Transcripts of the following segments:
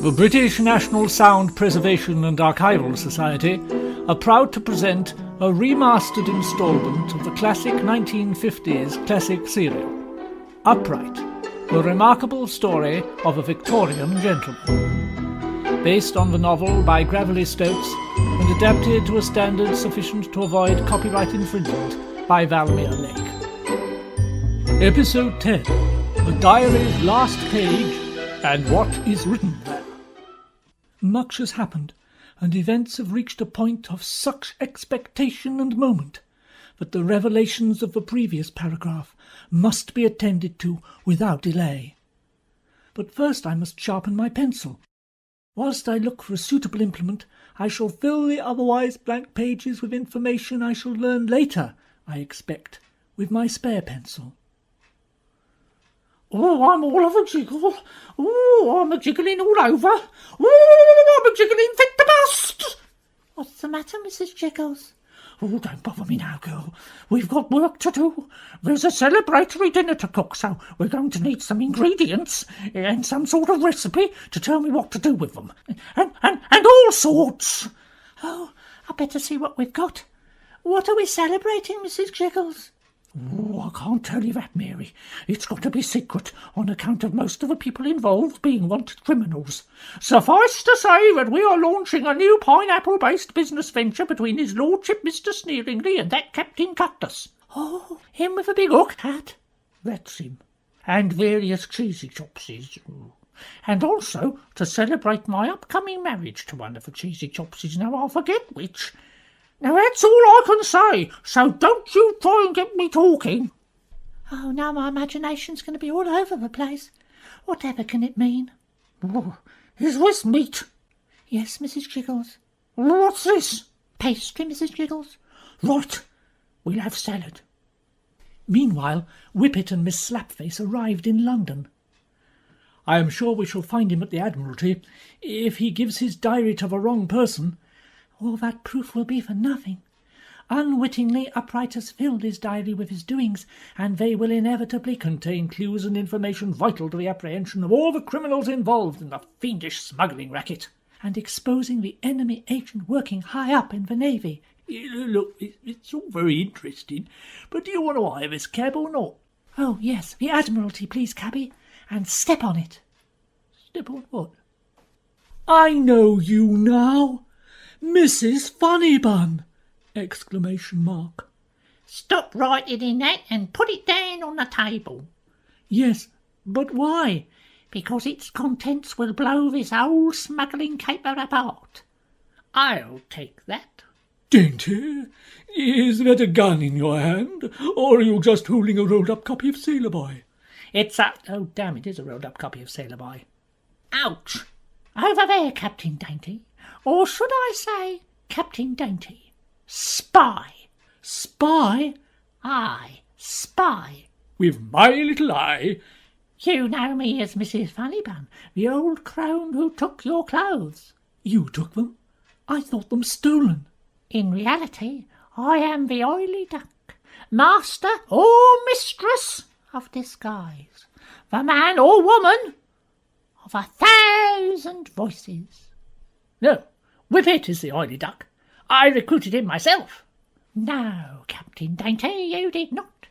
The British National Sound Preservation and Archival Society are proud to present a remastered instalment of the classic 1950s classic serial, Upright, the remarkable story of a Victorian gentleman. Based on the novel by Gravelly Stokes and adapted to a standard sufficient to avoid copyright infringement by Valmere Lake. Episode 10, The Diary's Last Page and What is Written There. Much has happened, and events have reached a point of such expectation and moment that the revelations of the previous paragraph must be attended to without delay. But first I must sharpen my pencil. Whilst I look for a suitable implement, I shall fill the otherwise blank pages with information I shall learn later, I expect, with my spare pencil. Oh, I'm all of a jiggle. Oh, I'm a-jiggling all over. Oh, I'm a-jiggling fit to bust. What's the matter, Mrs. Jiggles? Oh, don't bother me now, girl. We've got work to do. There's a celebratory dinner to cook, so we're going to need some ingredients and some sort of recipe to tell me what to do with them. And all sorts. Oh, I'd better see what we've got. What are we celebrating, Mrs. Jiggles? Oh, I can't tell you that, Mary. It's got to be secret on account of most of the people involved being wanted criminals. Suffice to say that we are launching a new pineapple-based business venture between his lordship Mr. Sneeringly and that Captain Cactus. Oh, him with a big hook hat? That's him. And various cheesy chopsies. And also to celebrate my upcoming marriage to one of the cheesy chopsies. Now I'll forget which. Now that's all I can say, so don't you try and get me talking. Oh, now my imagination's going to be all over the place. Whatever can it mean? Oh, is this meat? Yes, Mrs. Jiggles. What's this? Pastry, Mrs. Jiggles. Right, we'll have salad. Meanwhile, Whippet and Miss Slapface arrived in London. I am sure we shall find him at the Admiralty. If he gives his diary to the wrong person, all that proof will be for nothing. Unwittingly, Upright has filled his diary with his doings, and they will inevitably contain clues and information vital to the apprehension of all the criminals involved in the fiendish smuggling racket, and exposing the enemy agent working high up in the Navy. Look, it's all very interesting, but do you want to hire this cab or not? Oh, yes, the Admiralty, please, cabby, and step on it. Step on what? I know you now. Mrs. Funnybun! Exclamation mark. Stop writing in that and put it down on the table. Yes, but why? Because its contents will blow this whole smuggling caper apart. I'll take that. Dainty, is that a gun in your hand, or are you just holding a rolled-up copy of Sailor Boy? It's a... Oh, damn, it is a rolled-up copy of Sailor Boy. Ouch! Over there, Captain Dainty. Or should I say, Captain Dainty? Spy. Spy? Aye, spy. With my little eye? You know me as Mrs. Funnybun, the old crone who took your clothes. You took them? I thought them stolen. In reality, I am the oily duck, master or mistress of disguise, the man or woman of 1,000 voices. No, Whippet is the oily duck. I recruited him myself. No, Captain Dainty, you did not.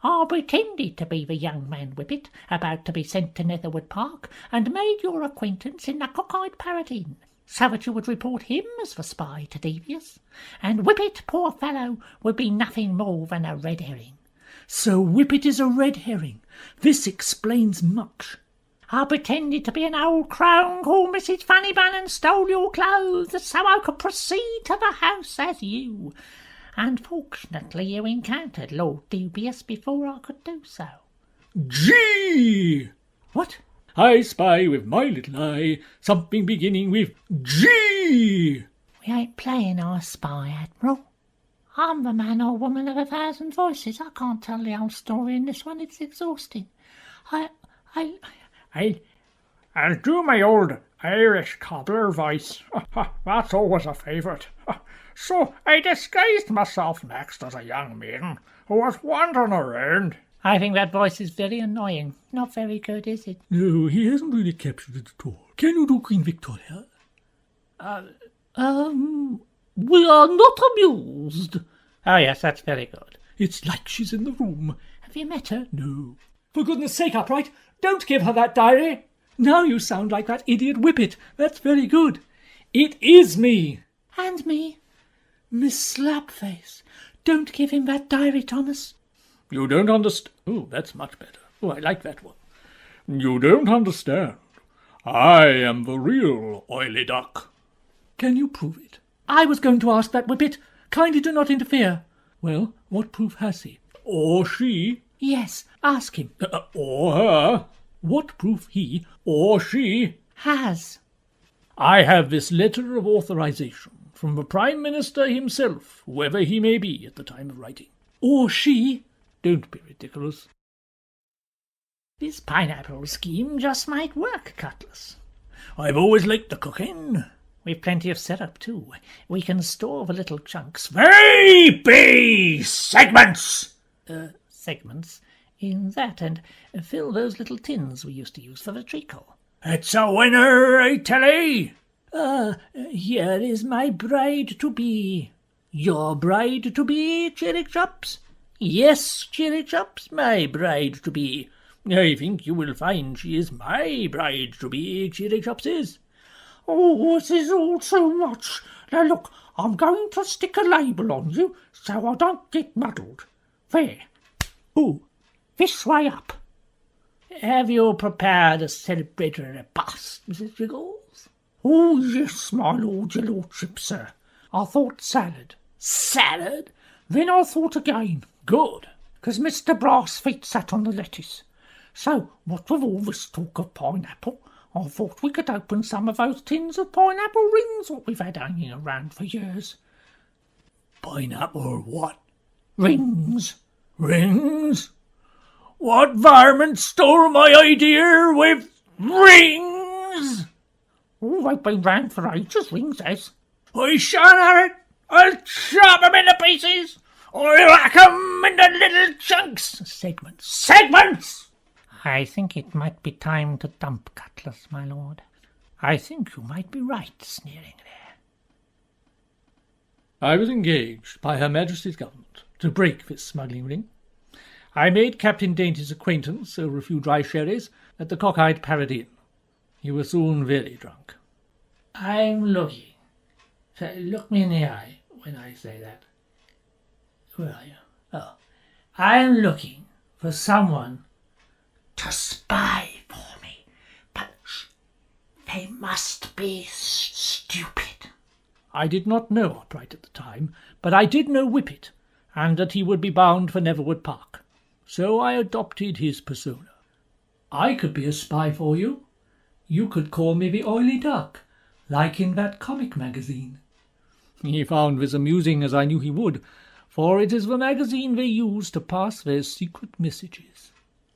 I pretended to be the young man Whippet, about to be sent to Netherwood Park, and made your acquaintance in the Cockeyed Parrot Inn, so that you would report him as the spy to Devious, and Whippet, poor fellow, would be nothing more than a red herring. So Whippet is a red herring. This explains much. I pretended to be an old crone called Mrs. Funnybun and stole your clothes so I could proceed to the house as you. Unfortunately, you encountered Lord Dubious before I could do so. G! What? I spy with my little eye something beginning with G! We ain't playing I spy, Admiral. I'm the man or woman of 1,000 voices. I can't tell the whole story in this one. It's exhausting. I'll do my old Irish cobbler voice. That's always a favourite. So I disguised myself next as a young maiden who was wandering around I think that voice is very annoying. Not very good, is it? No, he hasn't really captured it at all. Can you do Queen Victoria? We are not amused. Oh, yes, that's very good. It's like she's in the room. Have you met her? No. For goodness sake, Upright, don't give her that diary. Now you sound like that idiot Whippet. That's very good. It is me. And me. Miss Slapface. Don't give him that diary, Thomas. You don't understand. Oh, that's much better. Oh, I like that one. You don't understand. I am the real Oily Duck. Can you prove it? I was going to ask that, Whippet. Kindly do not interfere. Well, what proof has he? Or she? Yes, ask him. Or her? What proof he or she has? I have this letter of authorization from the Prime Minister himself, whoever he may be at the time of writing. Or she? Don't be ridiculous. This pineapple scheme just might work, Cutlass. I've always liked the cooking. We've plenty of syrup, too. We can store the little chunks. They be segments! Segments in that, and fill those little tins we used to use for the treacle. It's a winner, I tell ye. Here is my bride-to-be. Your bride-to-be, Chirrichops? Yes, Chirrichops, my bride-to-be. I think you will find she is my bride-to-be, Chirrichops is. Oh, this is all too much. Now look, I'm going to stick a label on you so I don't get muddled. There. Oh, this way up. Have you prepared a celebratory repast, Mrs. Jiggles? Oh, yes, my lord, your lordship, sir. I thought salad. Salad? Then I thought again. Good. 'Cause Mr. Brassfeet sat on the lettuce. So, what with all this talk of pineapple, I thought we could open some of those tins of pineapple rings what we've had hanging around for years. Pineapple what? Rings. Rings? What varmint stole my idea with rings? Oh, they've been round for ages, rings has. I shan't have it. I'll chop 'em into pieces. I'll hack 'em into little chunks. Segments. Segments! I think it might be time to dump Cutlass, my lord. I think you might be right, sneering there. I was engaged by Her Majesty's government to break this smuggling ring. I made Captain Dainty's acquaintance over a few dry sherries at the Cockeyed Parrot Inn. He was soon very drunk. I'm looking. So look me in the eye when I say that. Where are you? Oh. I'm looking for someone to spy for me, but they must be stupid. I did not know Upright at the time, but I did know Whippet, and that he would be bound for Neverwood Park. So I adopted his persona. I could be a spy for you. You could call me the Oily Duck, like in that comic magazine. He found this amusing, as I knew he would, for it is the magazine they use to pass their secret messages.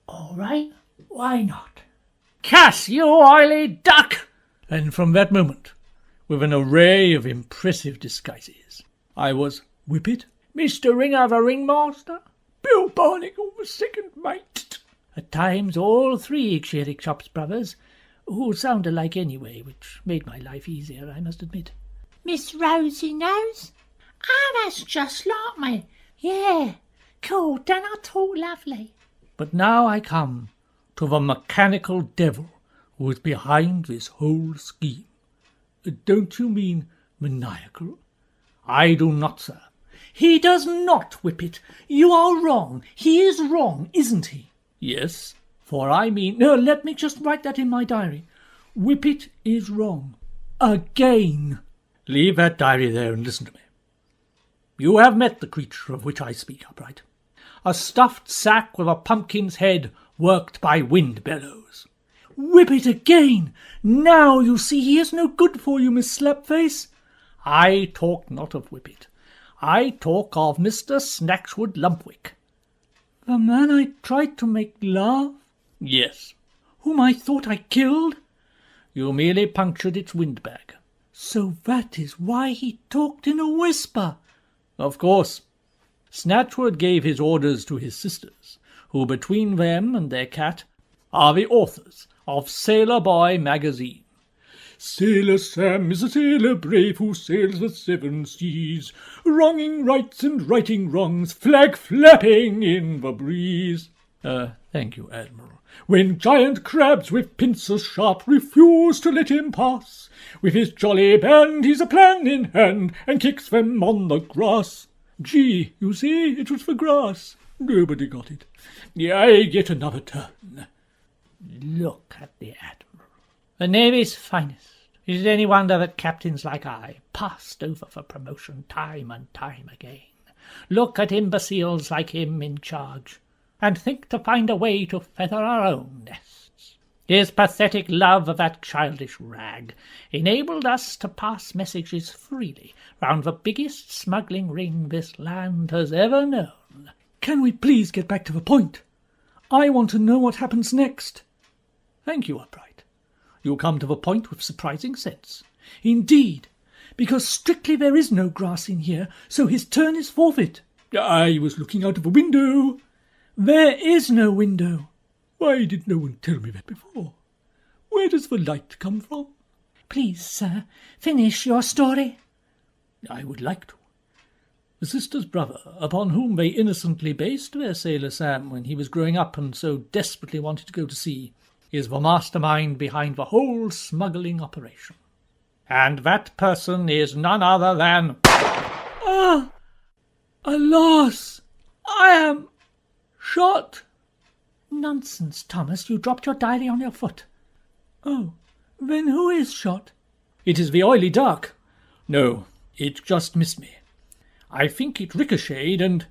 All right, why not? Cass, you Oily Duck! And from that moment, with an array of impressive disguises, I was Whippet, Mr. Ringer the Ringmaster, Bill Barnacle the second mate. At times all three Chirrichops brothers, who sound alike anyway, which made my life easier, I must admit. Miss Rosie Nose? Ah, that's just like me. Yeah, cool, don't I talk lovely? But now I come to the mechanical devil who is behind this whole scheme. Don't you mean maniacal? I do not, sir. He does not, Whippet. You are wrong. He is wrong, isn't he? Yes, for I mean... No, let me just write that in my diary. Whippet is wrong. Again. Leave that diary there and listen to me. You have met the creature of which I speak, Upright. A stuffed sack with a pumpkin's head worked by wind bellows. Whippet again! Now you see he is no good for you, Miss Slapface. I talk not of Whippet. I talk of Mr. Snaxwood Lumpwick. The man I tried to make laugh? Yes. Whom I thought I killed? You merely punctured its windbag. So that is why he talked in a whisper. Of course. Snatchwood gave his orders to his sisters, who between them and their cat are the authors of Sailor Boy magazine. Sailor Sam is a sailor brave who sails the seven seas, wronging rights and righting wrongs, flag flapping in the breeze. Thank you, Admiral. When giant crabs with pincers sharp refuse to let him pass, with his jolly band he's a plan in hand, and kicks them on the grass. Gee, you see, it was for grass. Nobody got it. I get another turn. Look at the Admiral, the Navy's finest. Is it any wonder that captains like I passed over for promotion time and time again? Look at imbeciles like him in charge, and think to find a way to feather our own nests. His pathetic love of that childish rag enabled us to pass messages freely round the biggest smuggling ring this land has ever known. Can we please get back to the point? I want to know what happens next. Thank you, Upright. You come to the point with surprising sense. Indeed, because strictly there is no grass in here, so his turn is forfeit. I was looking out of a window. There is no window. Why did no one tell me that before? Where does the light come from? Please, sir, finish your story. I would like to. The sister's brother, upon whom they innocently based their Sailor Sam when he was growing up and so desperately wanted to go to sea, is the mastermind behind the whole smuggling operation. And that person is none other than... Ah! Alas! I am... shot! Nonsense, Thomas. You dropped your diary on your foot. Oh, then who is shot? It is the oily duck. No, it just missed me. I think it ricocheted and...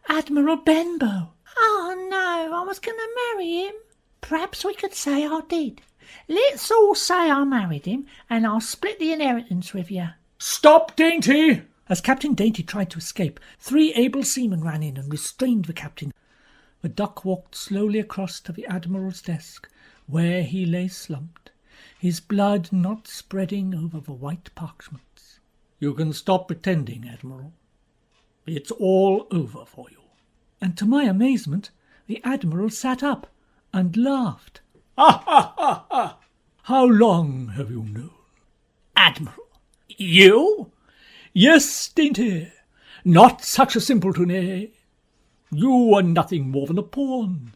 Admiral Benbow! Oh, no, I was going to marry him. Perhaps we could say I did. Let's all say I married him, and I'll split the inheritance with you. Stop, Dainty! As Captain Dainty tried to escape, 3 able seamen ran in and restrained the captain. The duck walked slowly across to the Admiral's desk, where he lay slumped, his blood not spreading over the white parchments. You can stop pretending, Admiral. It's all over for you. And to my amazement, the Admiral sat up and laughed. Ha, ha, ha, ha! How long have you known? Admiral. You? Yes, Dainty. Not such a simpleton, eh? You are nothing more than a pawn.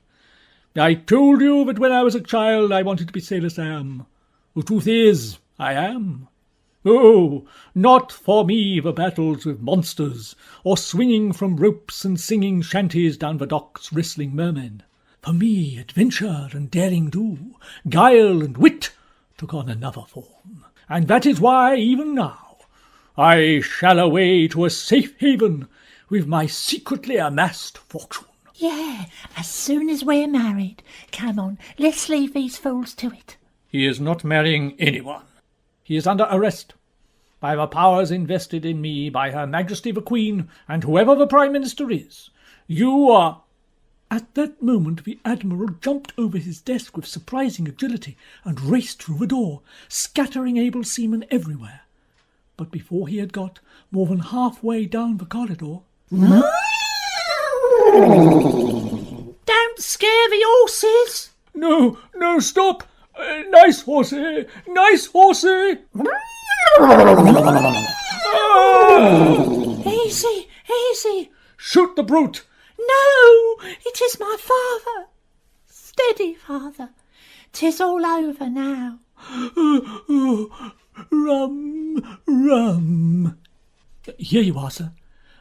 I told you that when I was a child I wanted to be Sailor Sam. The truth is, I am. Oh, not for me the battles with monsters, or swinging from ropes and singing shanties down the docks wrestling mermen. For me, adventure and daring-do, guile and wit took on another form. And that is why, even now, I shall away to a safe haven with my secretly amassed fortune. Yeah, as soon as we're married. Come on, let's leave these fools to it. He is not marrying anyone. He is under arrest by the powers invested in me by Her Majesty the Queen and whoever the Prime Minister is. You are... At that moment the Admiral jumped over his desk with surprising agility and raced through the door, scattering able seamen everywhere. But before he had got more than halfway down the corridor... Don't scare the horses! No, stop! Nice horsey! Nice horsey! Easy, easy! Shoot the brute! No, it is my father. Steady, father. 'Tis all over now. Rum. Here you are, sir.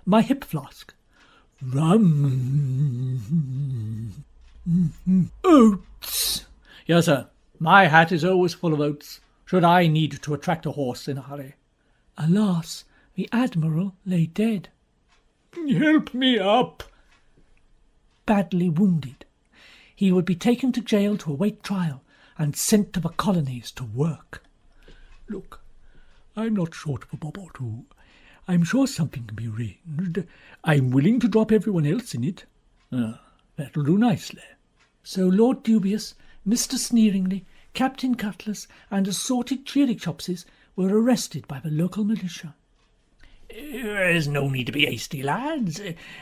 My hip flask. Rum. Oats. Yes, sir. My hat is always full of oats, should I need to attract a horse in a hurry. Alas, the Admiral lay dead. Help me up. Badly wounded. He would be taken to jail to await trial and sent to the colonies to work. Look, I'm not short of a bob or two. I'm sure something can be arranged. I'm willing to drop everyone else in it. That'll do nicely. So Lord Dubious, Mr. Sneeringly, Captain Cutlass, and assorted Cheerichopses were arrested by the local militia. There's no need to be hasty, lads.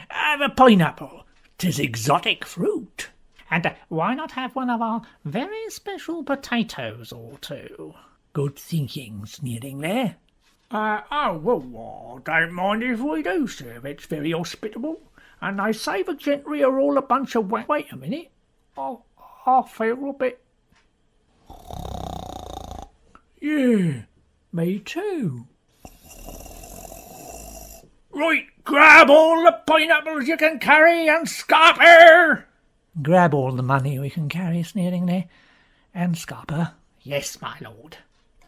Have a pineapple. 'Tis exotic fruit. And why not have one of our very special potatoes or two? Good thinking, Sneering there. Well, don't mind if we do, sir. It's very hospitable. And they say the gentry are all a bunch of Wait a minute. I feel a bit... Yeah, me too. Right, grab all the pineapples you can carry and scarper! Grab all the money we can carry, Sneering there. And Scarper. Yes, my lord.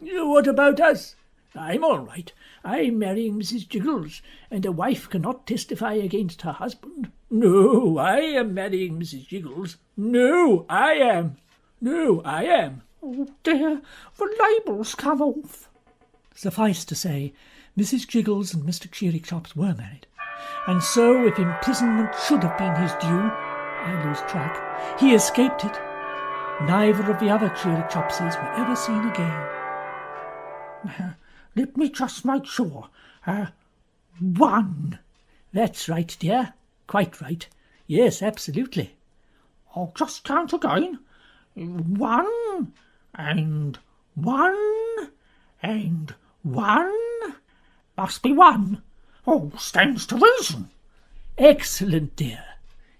What about us? I'm all right. I'm marrying Mrs. Jiggles, and a wife cannot testify against her husband. No, I am marrying Mrs. Jiggles. No, I am. No, I am. Oh dear, the label's come off. Suffice to say, Mrs. Jiggles and Mr. Cheerychops were married, and so if imprisonment should have been his due, I lose track, he escaped it. Neither of the other Cheerychopses were ever seen again. Let me just make sure. 1. That's right, dear. Quite right. Yes, absolutely. I'll just count again. 1 and 1 and 1. Must be 1. Oh, stands to reason. Excellent, dear.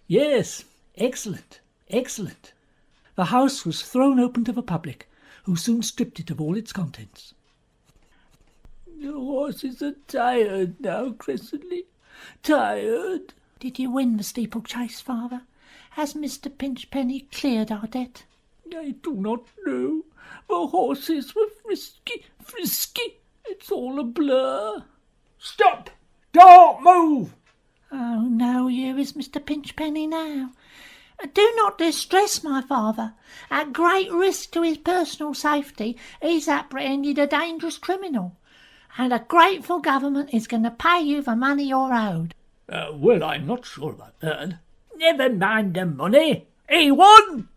Yes, excellent, excellent. The house was thrown open to the public, who soon stripped it of all its contents. The horses are tired now, Cressley. Tired. Did you win the steeplechase, Father? Has Mr. Pinchpenny cleared our debt? I do not know. The horses were frisky. It's all a blur. Stop! Don't move! Oh, no, here is Mr. Pinchpenny now. Do not distress my father. At great risk to his personal safety, he's apprehended a dangerous criminal, and a grateful government is going to pay you the money you're owed. Well, I'm not sure about that. Never mind the money. He won!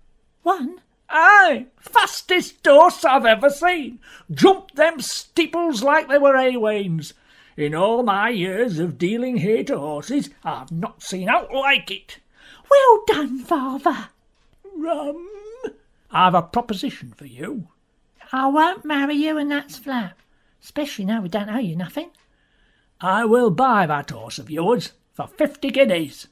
Won? Aye, fastest horse I've ever seen. Jumped them steeples like they were hay-wains. In all my years of dealing hay to horses, I've not seen aught like it. Well done, Father. Rum. I've a proposition for you. I won't marry you, and that's flat. Especially now we don't owe you nothing. I will buy that horse of yours for 50 guineas.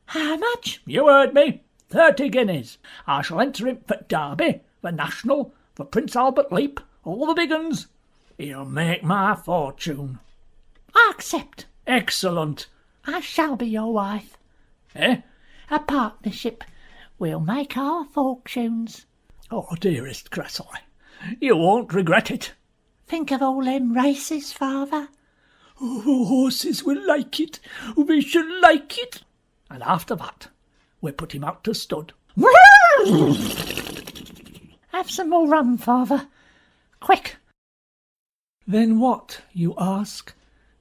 How much? You heard me. 30 guineas. I shall enter him for Derby, the National, the Prince Albert Leap, all the big uns. He'll make my fortune. I accept. Excellent. I shall be your wife. Eh? A partnership. We'll make our fortunes. Oh, dearest Cressley, you won't regret it. Think of all them races, Father. Oh, horses will like it. We shall like it. And after that, we'll put him out to stud. Have some more rum, Father. Quick. Then what, you ask,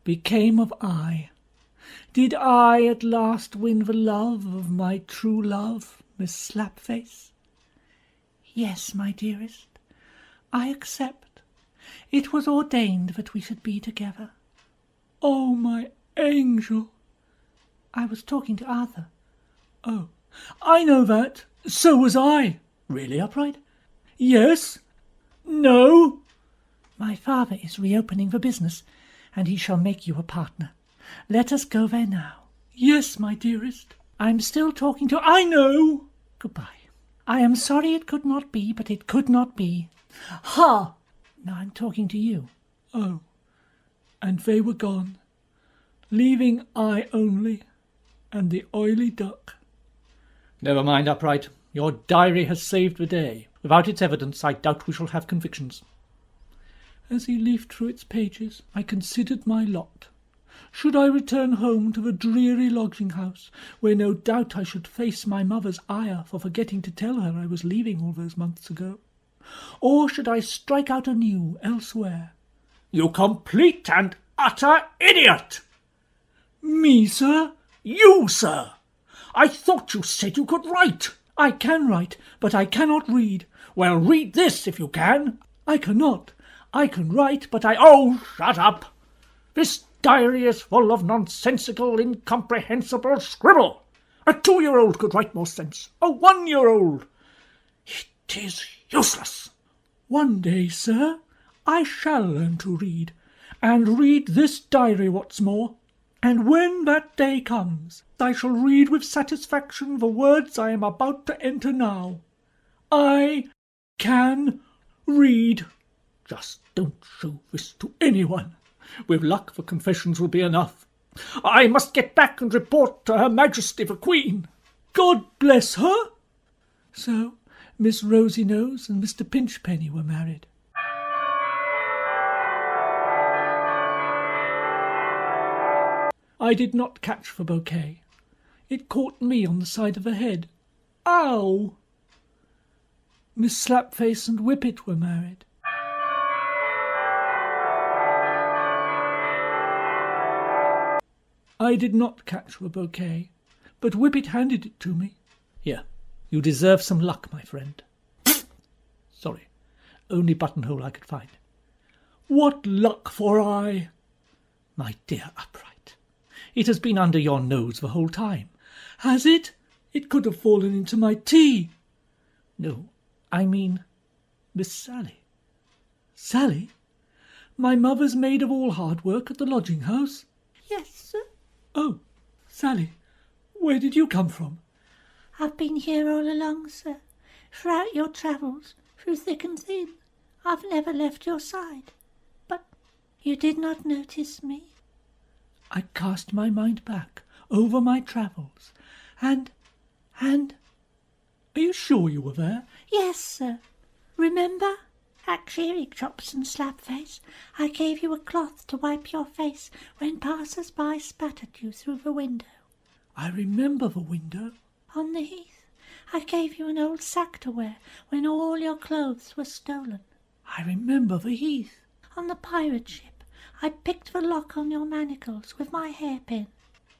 became of I? Did I at last win the love of my true love, Miss Slapface? Yes, my dearest, I accept. It was ordained that we should be together. Oh, my angel! I was talking to Arthur. Oh, I know that. So was I. Really, Upright? Yes. No. My father is reopening the business, and he shall make you a partner. Let us go there now. Yes, my dearest. I'm still talking to... I know. Goodbye. I am sorry it could not be, but it could not be. Ha! Now I'm talking to you. Oh. And they were gone, leaving I only, and the oily duck. Never mind, Upright. Your diary has saved the day. Without its evidence, I doubt we shall have convictions. As he leafed through its pages, I considered my lot. Should I return home to the dreary lodging-house, where no doubt I should face my mother's ire for forgetting to tell her I was leaving all those months ago? Or should I strike out anew elsewhere? You complete and utter idiot! Me, sir? You, sir! I thought you said you could write. I can write, but I cannot read. Well, read this if you can. I cannot. I can write, but I... Oh, shut up! This diary is full of nonsensical, incomprehensible scribble. A 2-year-old could write more sense. A 1-year-old. It is useless. One day, sir, I shall learn to read, and read this diary what's more. And when that day comes, I shall read with satisfaction the words I am about to enter now. I can read. Just don't show this to anyone. With luck, the confessions will be enough. I must get back and report to Her Majesty the Queen. God bless her. So Miss Rosy Nose and Mr. Pinchpenny were married. I did not catch the bouquet. It caught me on the side of the head. Ow! Miss Slapface and Whippet were married. I did not catch the bouquet, but Whippet handed it to me. Here, you deserve some luck, my friend. Sorry, only buttonhole I could find. What luck for I? My dear Upright, it has been under your nose the whole time. Has it? It could have fallen into my tea. No, I mean Miss Sally. Sally? My mother's maid of all hard work at the lodging-house? Yes, sir. Oh, Sally, where did you come from? I've been here all along, sir. Throughout your travels, through thick and thin, I've never left your side. But you did not notice me. I cast my mind back over my travels, and... Are you sure you were there? Yes, sir. Remember? At Cheery Chops and Slapface, I gave you a cloth to wipe your face when passers-by spat at you through the window. I remember the window. On the heath, I gave you an old sack to wear when all your clothes were stolen. I remember the heath. On the pirate ship, I picked the lock on your manacles with my hairpin.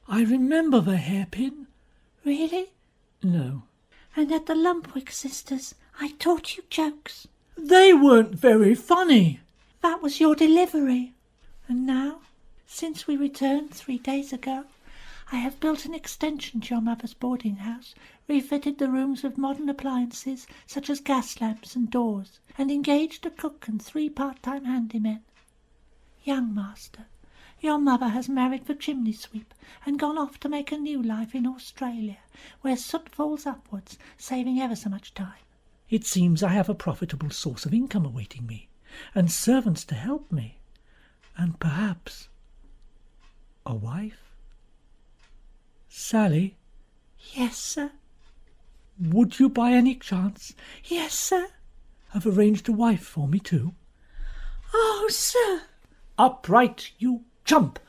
I remember the hairpin. Really? No. And at the Lumpwick sisters, I taught you jokes. They weren't very funny. That was your delivery. And now, since we returned 3 days ago, I have built an extension to your mother's boarding house, refitted the rooms with modern appliances such as gas lamps and doors, and engaged a cook and 3 part-time handymen. Young master, your mother has married the chimney sweep and gone off to make a new life in Australia, where soot falls upwards, saving ever so much time. It seems I have a profitable source of income awaiting me, and servants to help me, and perhaps a wife. Sally? Yes, sir. Would you by any chance Yes, sir. have arranged a wife for me too? Oh, sir. Upright, you chump!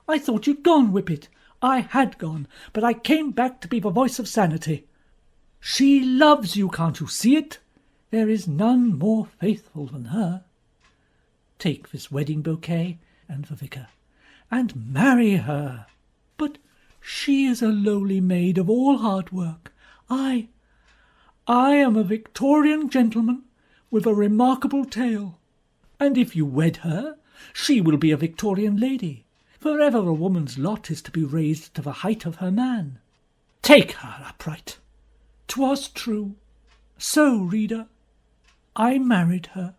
I thought you'd gone, Whippet. I had gone, but I came back to be the voice of sanity. She loves you, can't you see it? There is none more faithful than her. Take this wedding bouquet and the vicar, and marry her. But she is a lowly maid of all hard work. I am a Victorian gentleman with a remarkable tale. And if you wed her, she will be a Victorian lady. Forever a woman's lot is to be raised to the height of her man. Take her, Upright. 'Twas true. So, reader, I married her.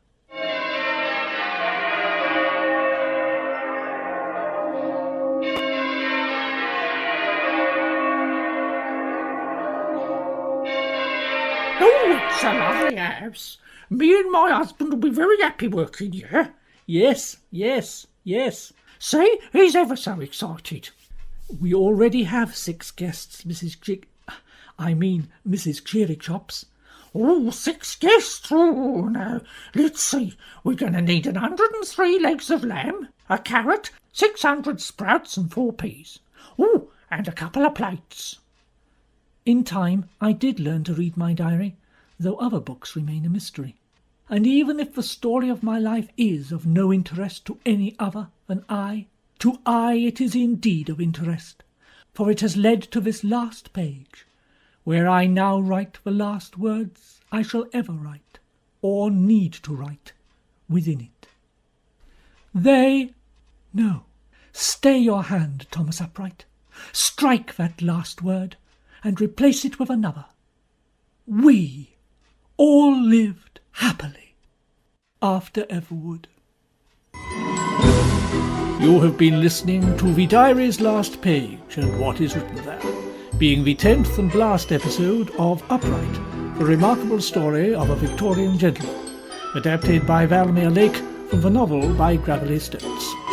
Oh, it's a lovely house. Me and my husband will be very happy working here. Yes, yes, yes. See, he's ever so excited. We already have 6 guests, Mrs. Cheery Chops. Oh, 6 guests. Oh, now, let's see. We're going to need 103 legs of lamb, a carrot, 600 sprouts and 4 peas. Oh, and a couple of plates. In time, I did learn to read my diary, though other books remain a mystery. And even if the story of my life is of no interest to any other than I, to I it is indeed of interest, for it has led to this last page, where I now write the last words I shall ever write, or need to write, within it. No, stay your hand, Thomas Upright. Strike that last word, and replace it with another. We all lived happily after Everwood. You have been listening to the diary's last page and what is written there, being the 10th and last episode of Upright, the remarkable story of a Victorian gentleman, adapted by Valmere Lake from the novel by Gravelly Stokes.